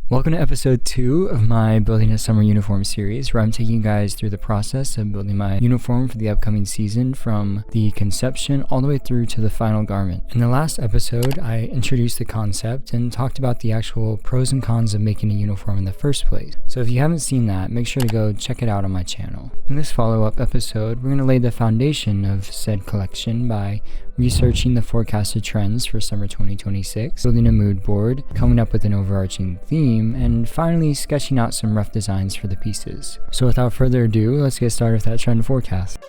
Welcome to episode 2 of my Building a Summer Uniform series, where I'm taking you guys through the process of building my uniform for the upcoming season from the conception all the way through to the final garment. In the last episode, I introduced the concept and talked about the actual pros and cons of making a uniform in the first place. So if you haven't seen that, make sure to go check it out on my channel. In this follow-up episode, we're going to lay the foundation of said collection by researching the forecasted trends for summer 2026, building a mood board, coming up with an overarching theme, and finally sketching out some rough designs for the pieces. So without further ado, let's get started with that trend forecast.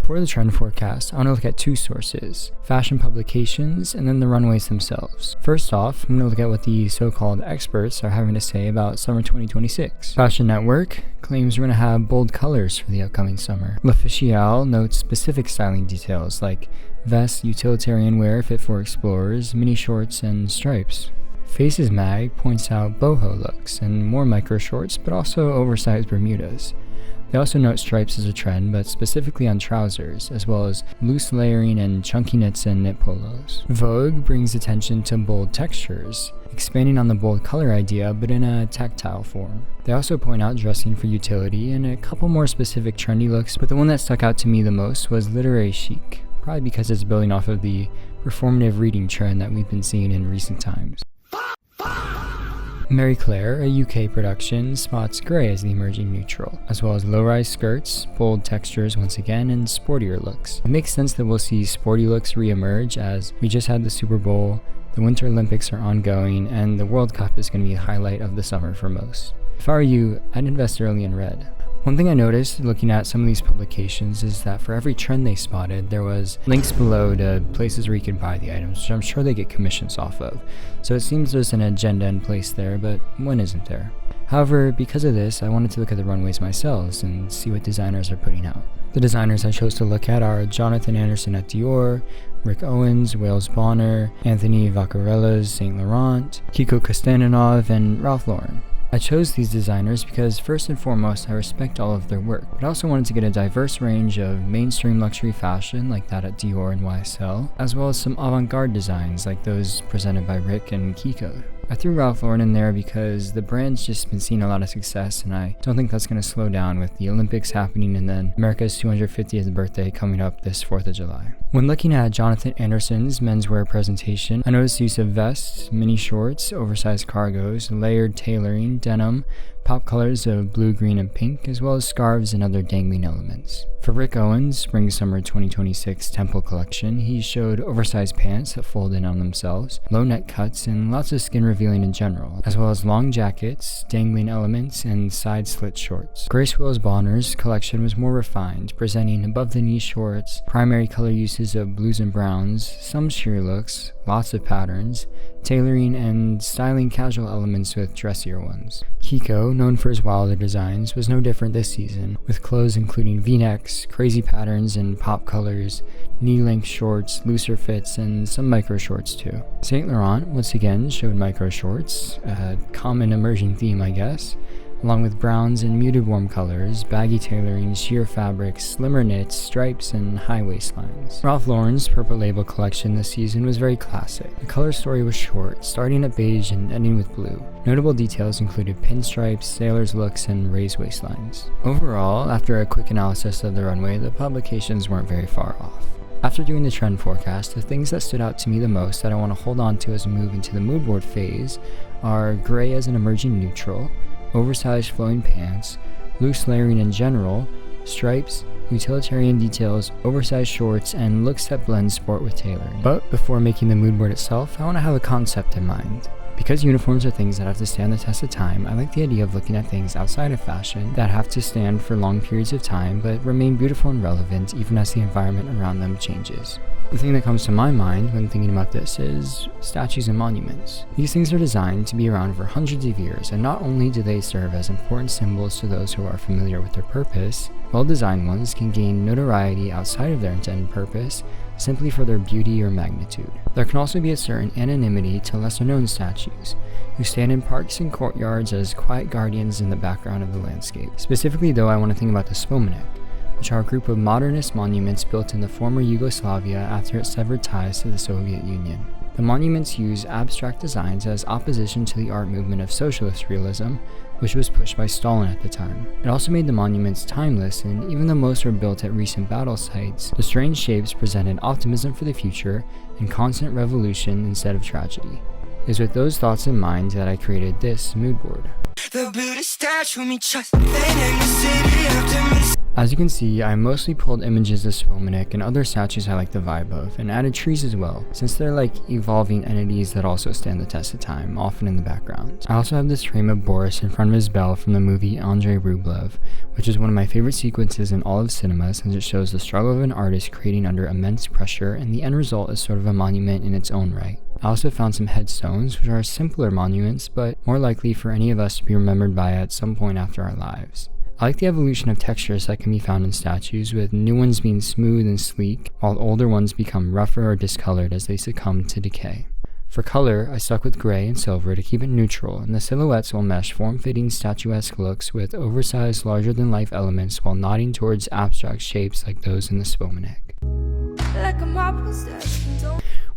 For the trend forecast, I want to look at two sources, fashion publications and then the runways themselves. First off, I'm going to look at what the so-called experts are having to say about summer 2026. Fashion Network claims we're going to have bold colors for the upcoming summer. L'Officiel notes specific styling details like vests, utilitarian wear fit for explorers, mini shorts, and stripes. Faces Mag points out boho looks and more micro shorts, but also oversized Bermudas. They also note stripes as a trend, but specifically on trousers, as well as loose layering and chunky knits and knit polos. Vogue brings attention to bold textures, expanding on the bold color idea, but in a tactile form. They also point out dressing for utility and a couple more specific trendy looks, but the one that stuck out to me the most was literary chic, probably because it's building off of the performative reading trend that we've been seeing in recent times. Mary Claire, a UK production, spots grey as the emerging neutral, as well as low-rise skirts, bold textures once again, and sportier looks. It makes sense that we'll see sporty looks re-emerge as we just had the Super Bowl, the Winter Olympics are ongoing, and the World Cup is going to be a highlight of the summer for most. If I were you, I'd invest early in red. One thing I noticed looking at some of these publications is that for every trend they spotted, there was links below to places where you could buy the items, which I'm sure they get commissions off of. So it seems there's an agenda in place there, but when isn't there? However, because of this, I wanted to look at the runways myself and see what designers are putting out. The designers I chose to look at are Jonathan Anderson at Dior, Rick Owens, Wales Bonner, Anthony Vaccarella's Saint Laurent, Kiko Kostantinov, and Ralph Lauren. I chose these designers because first and foremost I respect all of their work, but I also wanted to get a diverse range of mainstream luxury fashion like that at Dior and YSL, as well as some avant-garde designs like those presented by Rick and Kiko. I threw Ralph Lauren in there because the brand's just been seeing a lot of success, and I don't think that's going to slow down with the Olympics happening and then America's 250th birthday coming up this 4th of July. When looking at Jonathan Anderson's menswear presentation, I noticed the use of vests, mini shorts, oversized cargos, layered tailoring, denim, pop colors of blue, green, and pink, as well as scarves and other dangling elements. For Rick Owens' Spring-Summer 2026 Temple collection, he showed oversized pants that fold in on themselves, low neck cuts, and lots of skin revealing in general, as well as long jackets, dangling elements, and side slit shorts. Grace Wales Bonner's collection was more refined, presenting above-the-knee shorts, primary color uses of blues and browns, some sheer looks, lots of patterns, tailoring, and styling casual elements with dressier ones. Kiko, known for his wilder designs, was no different this season, with clothes including v-necks, crazy patterns and pop colors, knee-length shorts, looser fits, and some micro shorts too. Saint Laurent once again showed micro shorts, a common emerging theme I guess, along with browns and muted warm colors, baggy tailoring, sheer fabrics, slimmer knits, stripes, and high waistlines. Ralph Lauren's Purple Label collection this season was very classic. The color story was short, starting at beige and ending with blue. Notable details included pinstripes, sailor's looks, and raised waistlines. Overall, after a quick analysis of the runway, the publications weren't very far off. After doing the trend forecast, the things that stood out to me the most that I want to hold on to as we move into the mood board phase are gray as an emerging neutral, oversized flowing pants, loose layering in general, stripes, utilitarian details, oversized shorts, and looks that blend sport with tailoring. But before making the mood board itself, I want to have a concept in mind. Because uniforms are things that have to stand the test of time, I like the idea of looking at things outside of fashion that have to stand for long periods of time but remain beautiful and relevant even as the environment around them changes. The thing that comes to my mind when thinking about this is statues and monuments. These things are designed to be around for hundreds of years, and not only do they serve as important symbols to those who are familiar with their purpose, well-designed ones can gain notoriety outside of their intended purpose simply for their beauty or magnitude. There can also be a certain anonymity to lesser-known statues, who stand in parks and courtyards as quiet guardians in the background of the landscape. Specifically though, I want to think about the Spomenik, which are a group of modernist monuments built in the former Yugoslavia after it severed ties to the Soviet Union. The monuments use abstract designs as opposition to the art movement of socialist realism, which was pushed by Stalin at the time. It also made the monuments timeless, and even though most were built at recent battle sites, the strange shapes presented optimism for the future and constant revolution instead of tragedy. It is with those thoughts in mind that I created this mood board. As you can see, I mostly pulled images of Spomenik and other statues I like the vibe of, and added trees as well, since they're like evolving entities that also stand the test of time, often in the background. I also have this frame of Boris in front of his bell from the movie Andrei Rublev, which is one of my favorite sequences in all of cinema since it shows the struggle of an artist creating under immense pressure, and the end result is sort of a monument in its own right. I also found some headstones, which are simpler monuments, but more likely for any of us to be remembered by at some point after our lives. I like the evolution of textures that can be found in statues, with new ones being smooth and sleek, while older ones become rougher or discolored as they succumb to decay. For color, I stuck with gray and silver to keep it neutral, and the silhouettes will mesh form-fitting statuesque looks with oversized larger-than-life elements while nodding towards abstract shapes like those in the Spomenik.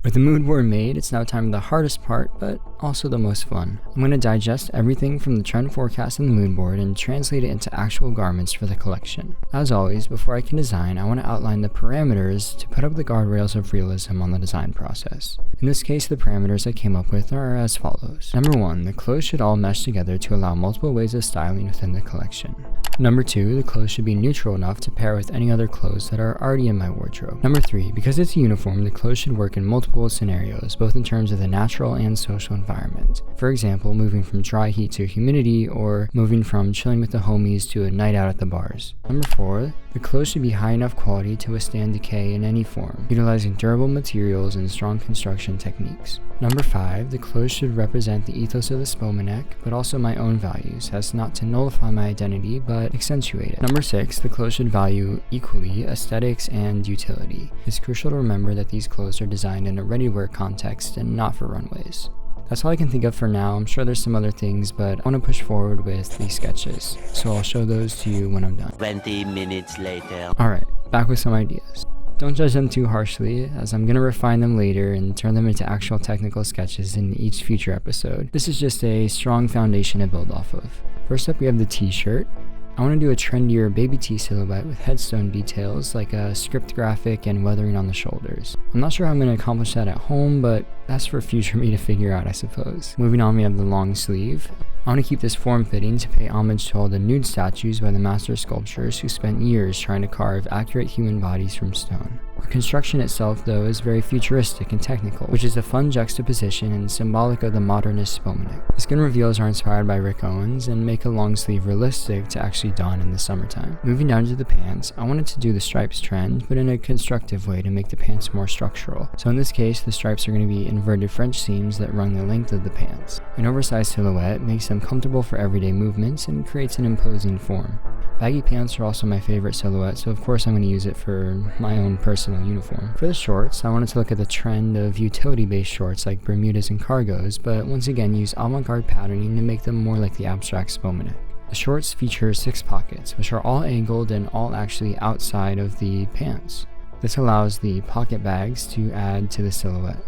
With the mood board made, it's now time for the hardest part, but also the most fun. I'm going to digest everything from the trend forecast in the mood board and translate it into actual garments for the collection. As always, before I can design, I want to outline the parameters to put up the guardrails of realism on the design process. In this case, the parameters I came up with are as follows. Number 1, the clothes should all mesh together to allow multiple ways of styling within the collection. Number 2, the clothes should be neutral enough to pair with any other clothes that are already in my wardrobe. Number 3, because it's a uniform, the clothes should work in multiple scenarios, both in terms of the natural and social environment. For example, moving from dry heat to humidity, or moving from chilling with the homies to a night out at the bars. Number 4, the clothes should be high enough quality to withstand decay in any form, utilizing durable materials and strong construction techniques. Number 5, the clothes should represent the ethos of the Spomenik, but also my own values, as not to nullify my identity, but accentuate it. Number 6, the clothes should value equally aesthetics and utility. It's crucial to remember that these clothes are designed in a ready-wear context and not for runways. That's all I can think of for now. I'm sure there's some other things, but I want to push forward with these sketches, so I'll show those to you when I'm done. 20 minutes later. Alright, back with some ideas. Don't judge them too harshly, as I'm going to refine them later and turn them into actual technical sketches in each future episode. This is just a strong foundation to build off of. First up, we have the t-shirt. I want to do a trendier baby tee silhouette with headstone details like a script graphic and weathering on the shoulders. I'm not sure how I'm going to accomplish that at home, but that's for future me to figure out, I suppose. Moving on, we have the long sleeve. I want to keep this form-fitting to pay homage to all the nude statues by the master sculptors who spent years trying to carve accurate human bodies from stone. The construction itself, though, is very futuristic and technical, which is a fun juxtaposition and symbolic of the modernist Spomenik. The skin reveals are inspired by Rick Owens and make a long sleeve realistic to actually don in the summertime. Moving down to the pants, I wanted to do the stripes trend, but in a constructive way to make the pants more structural. So in this case, the stripes are going to be inverted French seams that run the length of the pants. An oversized silhouette makes them comfortable for everyday movements and creates an imposing form. Baggy pants are also my favorite silhouette, so of course I'm going to use it for my own personal uniform. For the shorts, I wanted to look at the trend of utility-based shorts like Bermudas and cargos, but once again use avant-garde patterning to make them more like the abstract Spomenik. The shorts feature 6 pockets, which are all angled and all actually outside of the pants. This allows the pocket bags to add to the silhouette.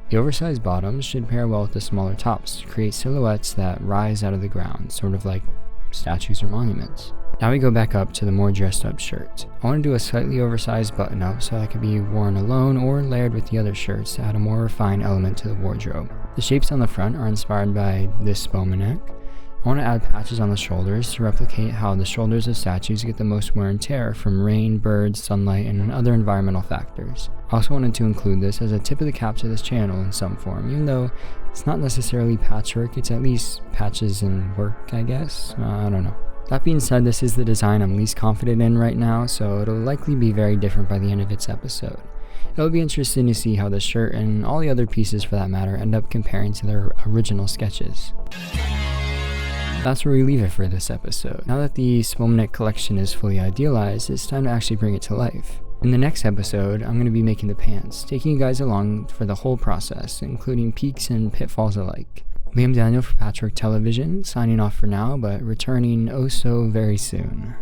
The oversized bottoms should pair well with the smaller tops to create silhouettes that rise out of the ground, sort of like statues or monuments. Now we go back up to the more dressed up shirt. I want to do a slightly oversized button up so that could be worn alone or layered with the other shirts to add a more refined element to the wardrobe. The shapes on the front are inspired by this Spomenik. I want to add patches on the shoulders to replicate how the shoulders of statues get the most wear and tear from rain, birds, sunlight, and other environmental factors. I also wanted to include this as a tip of the cap to this channel in some form, even though it's not necessarily patchwork, it's at least patches in work, I guess. I don't know. That being said, this is the design I'm least confident in right now, so it'll likely be very different by the end of its episode. It'll be interesting to see how the shirt and all the other pieces for that matter end up comparing to their original sketches. That's where we leave it for this episode. Now that the Spomenik collection is fully idealized, it's time to actually bring it to life. In the next episode, I'm going to be making the pants, taking you guys along for the whole process, including peaks and pitfalls alike. Liam Daniel for Patchwork Television, signing off for now, but returning oh so very soon.